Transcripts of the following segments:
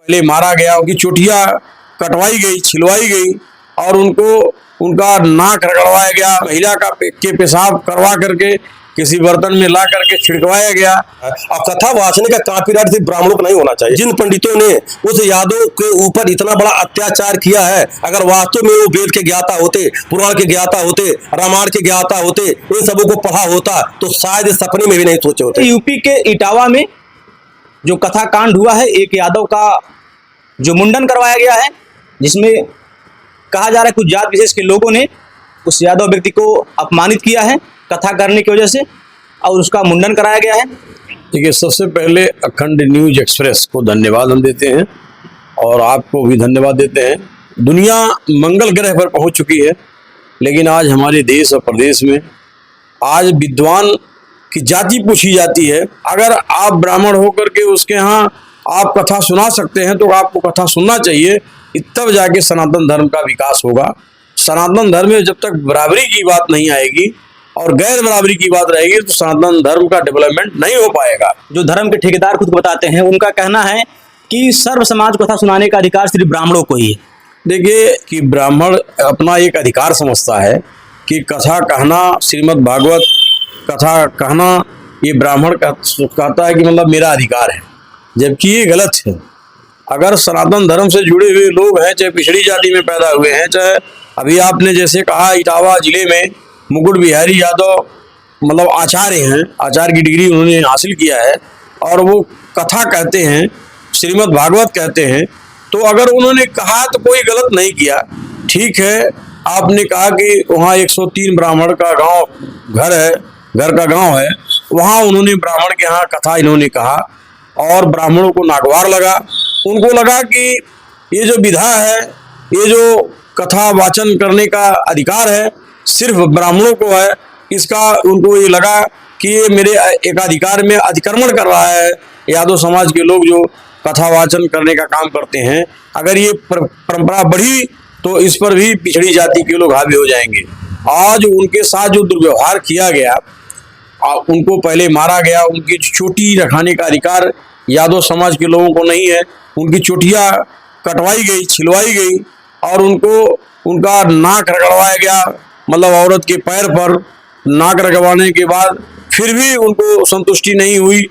पहले मारा गया, उनकी चोटियां कटवाई गई, छिलवाई गई और उनका नाक रगड़वाया गया, महिला के पेशाब करवा करके किसी बर्तन में ला करके छिड़कवाया गया। अब कथा वाचने का कॉपीराइट सिर्फ ब्राह्मणों को नहीं होना चाहिए। जिन पंडितों ने उस यादव के ऊपर इतना बड़ा अत्याचार किया है, अगर वास्तव में वो वेद के ज्ञाता होते, पुराण के ज्ञाता होते, रामायण के ज्ञाता होते, इन सबों को पढ़ा होता तो शायद सपने में भी नहीं सोचे होते। यूपी के इटावा में जो कथा कांड हुआ है, एक यादव का जो मुंडन करवाया गया है, जिसमें कहा जा रहा है कुछ जात विशेष के लोगों ने उस यादव व्यक्ति को अपमानित किया है कथा करने की वजह से और उसका मुंडन कराया गया है। देखिए, सबसे पहले अखंड न्यूज एक्सप्रेस को धन्यवाद हम देते हैं और आपको भी धन्यवाद देते हैं। दुनिया मंगल ग्रह पर पहुंच चुकी है, लेकिन आज हमारे देश और प्रदेश में आज विद्वान की जाति पूछी जाती है। अगर आप ब्राह्मण होकर के उसके यहाँ आप कथा सुना सकते हैं तो आपको कथा सुनना चाहिए, तब जाके सनातन धर्म का विकास होगा। सनातन धर्म में जब तक बराबरी की बात नहीं आएगी और गैर बराबरी की बात रहेगी तो सनातन धर्म का डेवलपमेंट नहीं हो पाएगा। जो धर्म के ठेकेदार खुद बताते हैं, उनका कहना है कि सर्व समाज को कथा सुनाने का अधिकार सिर्फ ब्राह्मणों को ही है। देखिए कि ब्राह्मण अपना एक अधिकार समझता है कि कथा कहना, श्रीमद् भागवत कथा कहना ये ब्राह्मण कहता है कि मतलब मेरा अधिकार है, जबकि ये गलत है। अगर सनातन धर्म से जुड़े हुए लोग हैं, चाहे पिछड़ी जाति में पैदा हुए हैं, चाहे अभी आपने जैसे कहा इटावा जिले में मुकुट बिहारी यादव मतलब आचार्य हैं, आचार्य की डिग्री उन्होंने हासिल किया है और वो कथा कहते हैं, श्रीमद् भागवत कहते हैं, तो अगर उन्होंने कहा तो कोई गलत नहीं किया। ठीक है, आपने कहा कि वहाँ 103 ब्राह्मण का घर का गांव है, वहाँ उन्होंने ब्राह्मण के यहाँ कथा इन्होंने कहा और ब्राह्मणों को नागवार लगा। उनको लगा कि ये जो विधा है, ये जो कथा वाचन करने का अधिकार है सिर्फ ब्राह्मणों को है, इसका उनको ये लगा कि ये मेरे एकाधिकार में अतिक्रमण कर रहा है। यादव समाज के लोग जो कथा वाचन करने का काम करते हैं, अगर ये परंपरा बढ़ी तो इस पर भी पिछड़ी जाति के लोग हावी हो जाएंगे। आज उनके साथ जो दुर्व्यवहार किया गया, उनको पहले मारा गया, उनकी चोटी रखाने का अधिकार यादव समाज के लोगों को नहीं है, उनकी चोटियां कटवाई गई, छिलवाई गई और उनका नाक रगड़वाया गया, मतलब औरत के पैर पर नाक रगड़वाने के बाद फिर भी उनको संतुष्टि नहीं हुई,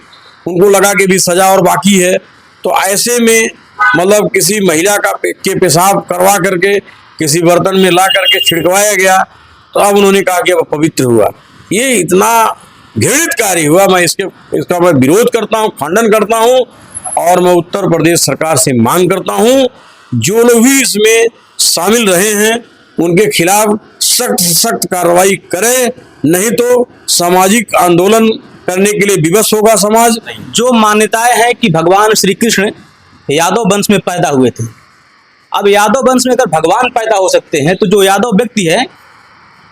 उनको लगा कि भी सजा और बाकी है। तो ऐसे में मतलब किसी महिला के पेशाब करवा करके किसी बर्तन में ला करके छिड़कवाया गया, तो अब उन्होंने कहा कि अब पवित्र हुआ। ये इतना घृणित कार्य हुआ। मैं इसका मैं विरोध करता हूँ, खंडन करता हूँ और मैं उत्तर प्रदेश सरकार से मांग करता हूँ जो लोग भी इसमें शामिल रहे हैं उनके खिलाफ सख्त कार्रवाई करें, नहीं तो सामाजिक आंदोलन करने के लिए विवश होगा समाज। जो मान्यताएं हैं कि भगवान श्री कृष्ण यादव वंश में पैदा हुए थे, अब यादव वंश में अगर भगवान पैदा हो सकते हैं तो जो यादव व्यक्ति है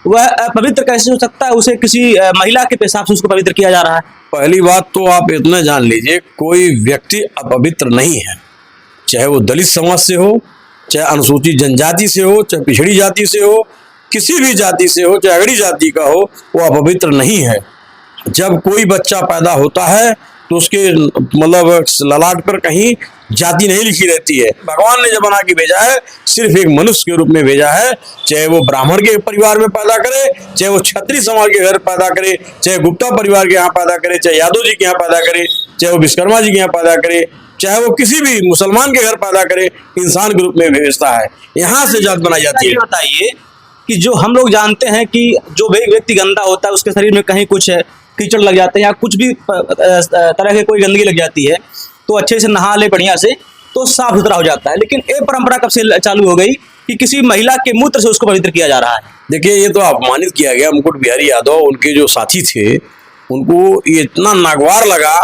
वह पवित्र कैसे हो सकता है? उसे किसी महिला के पेशाब से उसको पवित्र किया जा रहा है। पहली बात तो आप इतना जान लीजिए, कोई व्यक्ति अपवित्र नहीं है, चाहे वो दलित समाज से हो, चाहे अनुसूचित जनजाति से हो, चाहे पिछड़ी जाति से हो, किसी भी जाति से हो, चाहे अगड़ी जाति का हो, वो अपवित्र नहीं है। जब कोई बच्चा पैदा होता है तो उसके मतलब ललाट पर कहीं जाति नहीं लिखी रहती है। भगवान ने जब बना के भेजा है सिर्फ एक मनुष्य के रूप में भेजा है, चाहे वो ब्राह्मण के परिवार में पैदा करे, चाहे वो क्षत्रिय समाज के घर पैदा करे, चाहे गुप्ता परिवार के यहाँ पैदा करे, चाहे यादव जी के यहाँ पैदा करे, चाहे वो विश्वकर्मा जी के यहाँ पैदा करे, चाहे वो किसी भी मुसलमान के घर पैदा करे, इंसान के रूप में भेजता है। यहाँ से जात बनाई जाती है। बताइए कि जो हम लोग जानते हैं कि जो व्यक्ति गंदा होता है उसके शरीर में कहीं कुछ कीचड़ लग जाते हैं या कुछ भी तरह की कोई गंदगी लग जाती है तो अच्छे से नहा ले बढ़िया से तो साफ सुथरा हो जाता है। लेकिन ये परंपरा कब से चालू हो गई कि किसी महिला के मूत्र से उसको पवित्र किया जा रहा है? देखिए, ये तो अपमानित किया गया। मुकुट बिहारी यादव, उनके जो साथी थे, उनको ये इतना नागवार लगा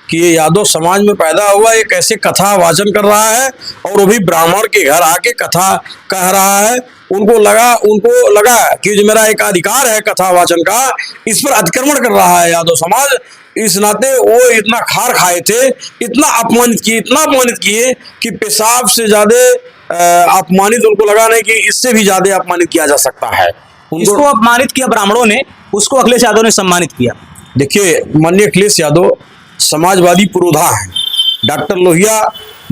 कि ये यादव समाज में पैदा हुआ, ये कैसे कथा वाचन कर रहा है और वो भी ब्राह्मण के घर आके कथा कह रहा है। उनको लगा कि जो मेरा एक अधिकार है कथा वाचन का, इस पर अतिक्रमण कर रहा है यादव समाज। इस नाते वो इतना खार खाए थे, इतना अपमानित किए कि पेशाब से ज्यादा अपमानित उनको लगा नहीं कि इससे भी ज्यादा अपमानित किया जा सकता है। उसको अपमानित किया ब्राह्मणों ने, उसको अखिलेश यादव ने सम्मानित किया। देखिए, माननीय अखिलेश यादव समाजवादी पुरोधा हैं। डॉक्टर लोहिया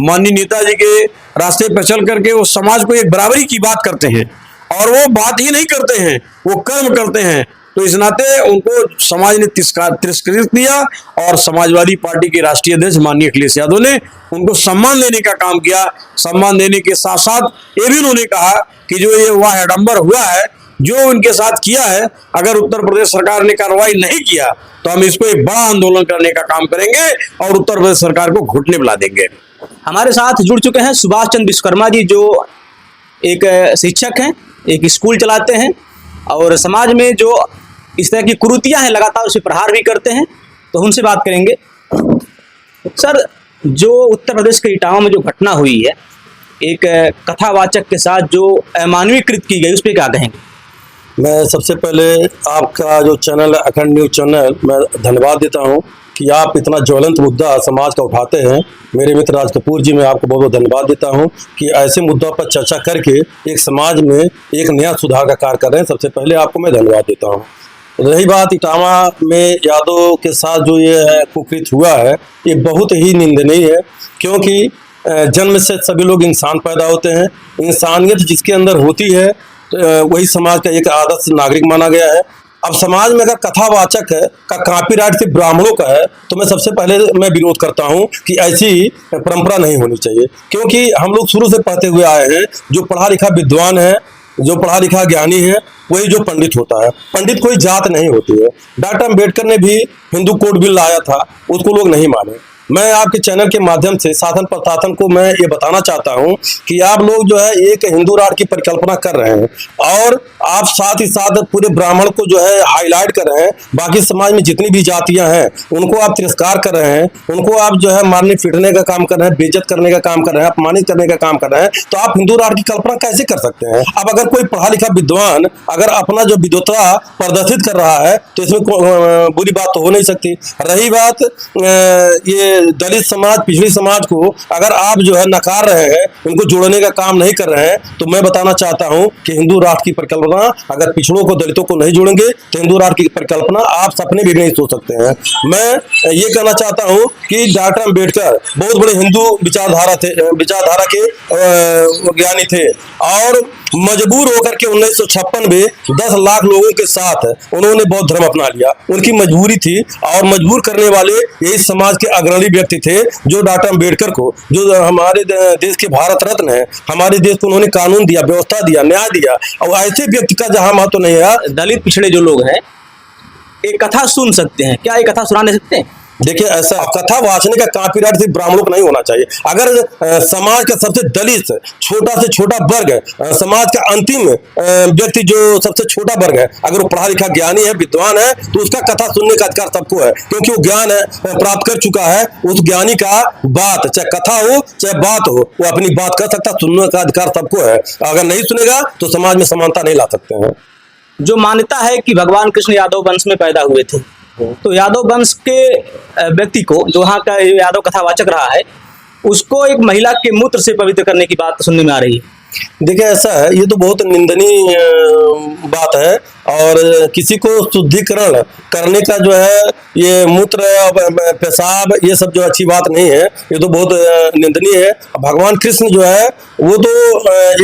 माननीय नेताजी के रास्ते पर चल करके वो समाज को एक बराबरी की बात करते हैं, और वो बात ही नहीं करते हैं, वो कर्म करते हैं। तो इस नाते उनको समाज ने तिरस्कृत किया, और समाजवादी पार्टी के राष्ट्रीय अध्यक्ष माननीय अखिलेश यादव ने उनको सम्मान देने का काम किया। सम्मान देने के साथ साथ ये भी उन्होंने कहा कि जो ये वह आडंबर हुआ है, जो उनके साथ किया है, अगर उत्तर प्रदेश सरकार ने कार्रवाई नहीं किया तो हम इसको एक बड़ा आंदोलन करने का काम करेंगे और उत्तर प्रदेश सरकार को घुटने पिला देंगे। हमारे साथ जुड़ चुके हैं सुभाष चंद्र विश्वकर्मा जी, जो एक शिक्षक हैं, एक स्कूल चलाते हैं, और समाज में जो इस तरह की कुरीतियां हैं लगातार उसे प्रहार भी करते हैं। तो उनसे बात करेंगे। सर, जो उत्तर प्रदेश के इटावा में जो घटना हुई है, एक कथावाचक के साथ जो अमानवीय कृत की गई, उस पर क्या कहेंगे? मैं सबसे पहले आपका जो चैनल है अखंड न्यूज चैनल, मैं धन्यवाद देता हूं कि आप इतना ज्वलंत मुद्दा समाज का उठाते हैं। मेरे मित्र राज कपूर जी, मैं आपको बहुत बहुत धन्यवाद देता हूं कि ऐसे मुद्दों पर चर्चा करके एक समाज में एक नया सुधार का कार्य कर रहे हैं। सबसे पहले आपको मैं धन्यवाद देता हूं। रही बात इटावा में यादव के साथ जो ये कुकृत हुआ है, ये बहुत ही निंदनीय है, क्योंकि जन्म से सभी लोग इंसान पैदा होते हैं। इंसानियत जिसके अंदर होती है वही समाज का एक आदर्श नागरिक माना गया है। अब समाज में अगर कथावाचक है का कॉपीराइट सिर्फ ब्राह्मणों का है, तो मैं सबसे पहले मैं विरोध करता हूं कि ऐसी परंपरा नहीं होनी चाहिए, क्योंकि हम लोग शुरू से पढ़ते हुए आए हैं, जो पढ़ा लिखा विद्वान है, जो पढ़ा लिखा ज्ञानी है, वही जो पंडित होता है। पंडित कोई जात नहीं होती है। डॉक्टर अम्बेडकर ने भी हिंदू कोड बिल लाया था, उसको लोग नहीं माने। मैं आपके चैनल के माध्यम से शासन प्रशासन को मैं ये बताना चाहता हूं कि आप लोग जो है एक हिंदू राष्ट्र की परिकल्पना कर रहे हैं, और आप साथ ही साथ पूरे ब्राह्मण को जो है हाईलाइट कर रहे हैं। बाकी समाज में जितनी भी जातियां हैं उनको आप तिरस्कार कर रहे हैं, उनको आप जो है मारने पीटने का काम कर रहे हैं, बेइज्जत करने का काम कर रहे हैं, अपमानित करने का काम कर रहे हैं। तो आप हिंदू राष्ट्र की कल्पना कैसे कर सकते हैं? अब अगर कोई पढ़ा लिखा विद्वान अगर अपना जो विद्वता प्रदर्शित कर रहा है, तो इसमें बुरी बात तो हो नहीं सकती। रही बात ये दलित समाज, पिछड़ी समाज को अगर आप जो है नकार रहे हैं, उनको जोड़ने का काम नहीं कर रहे हैं, तो मैं बताना चाहता हूं कि हिंदू राष्ट्र की परिकल्पना अगर पिछड़ों को, दलितों को नहीं जोड़ेंगे तो हिंदू राष्ट्र की परिकल्पना आप सपने भी नहीं सोच सकते हैं। मैं ये कहना चाहता हूं कि डॉक्टर अम्बेडकर बहुत बड़े हिंदू विचारधारा के ज्ञानी थे, और मजबूर होकर के 1956 में 10 लाख लोगों के साथ उन्होंने बौद्ध धर्म अपना लिया। उनकी मजबूरी थी, और मजबूर करने वाले यही समाज के अग्रणी व्यक्ति थे, जो डॉक्टर अम्बेडकर को, जो हमारे देश के भारत रत्न है, हमारे देश को उन्होंने कानून दिया, व्यवस्था दिया, न्याय दिया। और ऐसे व्यक्ति का जहां महत्व नहीं है। दलित पिछड़े जो लोग हैं एक कथा सुन सकते हैं, क्या एक कथा सुना नहीं सकते हैं? देखिए, ऐसा कथा वाचने का कॉपीराइट सिर्फ ब्राह्मणों को नहीं होना चाहिए। अगर समाज का सबसे दलित छोटा से छोटा वर्ग है, समाज का अंतिम व्यक्ति जो सबसे छोटा वर्ग है, अगर वो पढ़ा लिखा ज्ञानी है, विद्वान है, तो उसका कथा सुनने का अधिकार सबको है, क्योंकि वो ज्ञान है प्राप्त कर चुका है। उस ज्ञानी का बात, चाहे कथा हो चाहे बात हो, वो अपनी बात कर सकता, सुनने का अधिकार सबको है। अगर नहीं सुनेगा तो समाज में समानता नहीं ला सकते हैं। जो मान्यता है कि भगवान कृष्ण यादव वंश में पैदा हुए थे, तो यादव वंश के व्यक्ति को, जो वहाँ का यादव कथावाचक रहा है, उसको एक महिला के मूत्र से पवित्र करने की बात सुनने में आ रही है। देखिए, ऐसा है, ये तो बहुत निंदनीय बात है, और किसी को शुद्धिकरण करने का जो है ये मूत्र पेशाब, ये सब जो अच्छी बात नहीं है, ये तो बहुत निंदनीय है। भगवान कृष्ण जो है वो तो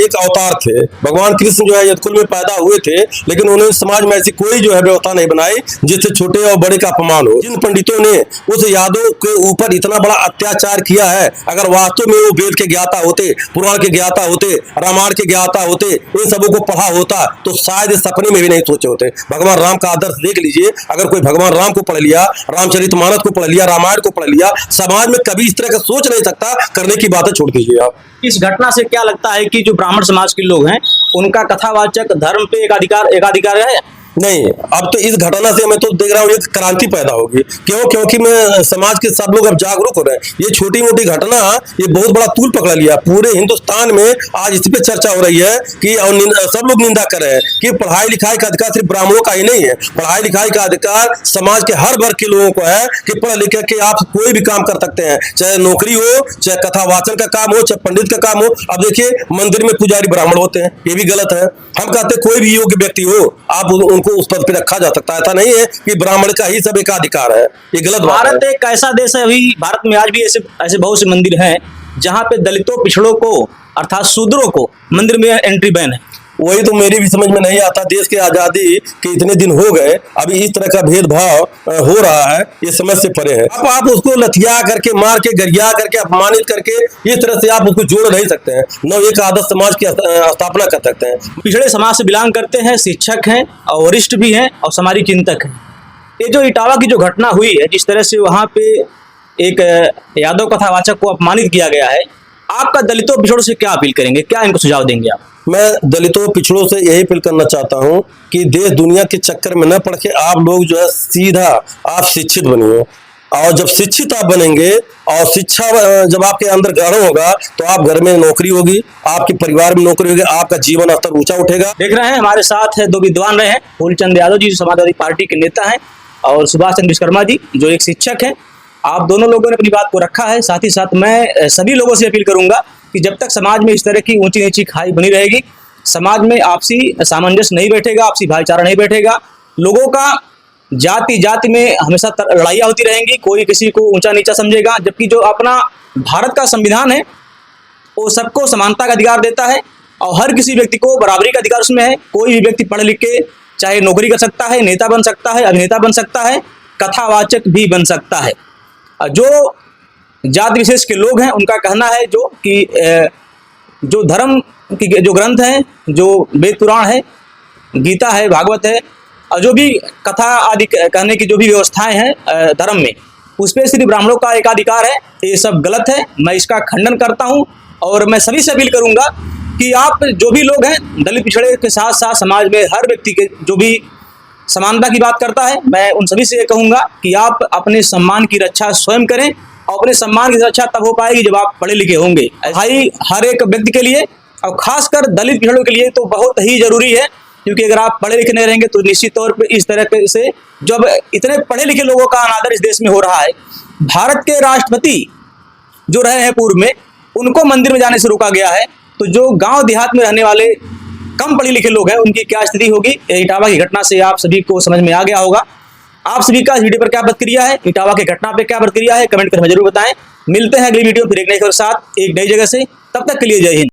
एक अवतार थे। भगवान कृष्ण जो है यदकुल में पैदा हुए थे, लेकिन उन्होंने समाज में ऐसी कोई जो है व्यवस्था नहीं बनाई जिससे छोटे और बड़े का अपमान हो। जिन पंडितों ने उस यादव के ऊपर इतना बड़ा अत्याचार किया है, अगर वास्तव में वो वेद के ज्ञाता होते, पुराण के ज्ञाता होते, रामायण के ज्ञाता होते, इन सबों को पढ़ा होता, तो शायद सपने में भी नहीं सोचे होते। भगवान राम का आदर्श देख लीजिए, अगर कोई भगवान राम को पढ़ लिया, रामचरितमानस को पढ़ लिया, रामायण को पढ़ लिया, समाज में कभी इस तरह का सोच नहीं सकता। करने की बातें छोड़ दीजिए आप। इस घटना से क्या लगता है कि जो ब्राह्मण समाज के लोग हैं, उनका कथावाचक धर्म पे एकाधिकार है? नहीं, अब तो इस घटना से मैं तो देख रहा हूँ एक क्रांति पैदा होगी। क्यों? क्योंकि मैं समाज के सब लोग अब जागरूक हो रहे हैं। ये छोटी मोटी घटना ये बहुत बड़ा तूल पकड़ लिया। पूरे हिंदुस्तान में आज इस पे चर्चा हो रही है कि सब लोग निंदा कर रहे हैं कि पढ़ाई लिखाई का अधिकार सिर्फ ब्राह्मणों का ही नहीं है। पढ़ाई लिखाई का अधिकार समाज के हर वर्ग के लोगों को है कि पढ़ लिख के आप कोई भी काम कर सकते हैं, चाहे नौकरी हो, चाहे कथा वाचन का काम हो, चाहे पंडित का काम हो। अब देखिए, मंदिर में पुजारी ब्राह्मण होते हैं, ये भी गलत है। हम कहते हैं कोई भी योग्य व्यक्ति हो, आप उनको उस पद पे रखा जा सकता है। ऐसा नहीं है कि ब्राह्मण का ही सब एकाधिकार है, ये गलत बात है। भारत एक ऐसा देश है, अभी भारत में आज भी ऐसे बहुत से मंदिर हैं जहाँ पे दलितों पिछड़ों को अर्थात शूद्रों को मंदिर में एंट्री बैन है। वही तो मेरी भी समझ में नहीं आता। देश की आजादी के इतने दिन हो गए, अभी इस तरह का भेदभाव हो रहा है, ये समझ से परे है। अब आप उसको लथिया करके, मार के, गरिया करके, अपमानित करके इस तरह से आप उसको जोड़ नहीं सकते हैं, न एक आदर्श समाज की स्थापना कर सकते हैं। पिछड़े समाज से बिलोंग करते हैं, शिक्षक हैं और वरिष्ठ भी हैं और सामाजिक चिंतक हैं। ये जो इटावा की जो घटना हुई है, जिस तरह से वहाँ पे एक यादव कथावाचक को अपमानित किया गया है, आपका दलितों पिछड़ों से क्या अपील करेंगे, क्या इनको सुझाव देंगे आप? मैं दलितों पिछड़ों से यही अपील करना चाहता हूँ कि देश दुनिया के चक्कर में न पड़ के आप लोग जो है सीधा आप शिक्षित बनिए, और जब शिक्षित आप बनेंगे और शिक्षा जब आपके अंदर ग्रहण होगा तो आप घर में नौकरी होगी, आपके परिवार में नौकरी होगी, आपका जीवन स्तर ऊंचा उठेगा। देख रहे हैं हमारे साथ है दो विद्वान रहे हैं, फूलचंद यादव जी जो समाजवादी पार्टी के नेता हैं और सुभाष चंद्र विश्वकर्मा जी जो एक शिक्षक हैं। आप दोनों लोगों ने अपनी बात को रखा है। साथ ही साथ मैं सभी लोगों से अपील करूंगा कि जब तक समाज में इस तरह की ऊंची नीची खाई बनी रहेगी, समाज में आपसी सामंजस्य नहीं बैठेगा, आपसी भाईचारा नहीं बैठेगा, लोगों का जाति जाति में हमेशा लड़ाइयाँ होती रहेंगी, कोई किसी को ऊंचा नीचा समझेगा, जबकि जो अपना भारत का संविधान है वो सबको समानता का अधिकार देता है और हर किसी व्यक्ति को बराबरी का अधिकार उसमें है। कोई भी व्यक्ति पढ़ लिख के चाहे नौकरी कर सकता है, नेता बन सकता है, अभिनेता बन सकता है, कथावाचक भी बन सकता है। जो जाति विशेष के लोग हैं उनका कहना है जो कि जो धर्म की जो ग्रंथ हैं, जो वेद पुराण है, गीता है, भागवत है और जो भी कथा आदि कहने की जो भी व्यवस्थाएं हैं धर्म में, उस पर सिर्फ ब्राह्मणों का एकाधिकार है। ये सब गलत है, मैं इसका खंडन करता हूं और मैं सभी से अपील करूंगा कि आप जो भी लोग हैं दलित पिछड़े के साथ साथ समाज में हर व्यक्ति के जो भी समानता की बात करता है, मैं उन सभी से ये कहूंगा कि आप अपने सम्मान की रक्षा स्वयं करें और अपने सम्मान की रक्षा तब हो पाएगी जब आप पढ़े लिखे होंगे। भाई हर एक व्यक्ति के लिए और खासकर दलित पिछड़ों के लिए तो बहुत ही जरूरी है, क्योंकि अगर आप पढ़े लिखे नहीं रहेंगे तो निश्चित तौर पे इस तरह से जब इतने पढ़े लिखे लोगों का अनादर इस देश में हो रहा है, भारत के राष्ट्रपति जो रहे हैं पूर्व में, उनको मंदिर में जाने से रोका गया है, तो जो गांव देहात में रहने वाले कम पढ़े लिखे लोग हैं उनकी क्या स्थिति होगी। इटावा की घटना से आप सभी को समझ में आ गया होगा। आप सभी का इस वीडियो पर क्या प्रतिक्रिया है, इटावा की घटना पे क्या प्रतिक्रिया है, कमेंट करके जरूर बताएं। मिलते हैं अगली वीडियो फिर एक नए खबर के साथ एक नई जगह से, तब तक के लिए जय हिंद।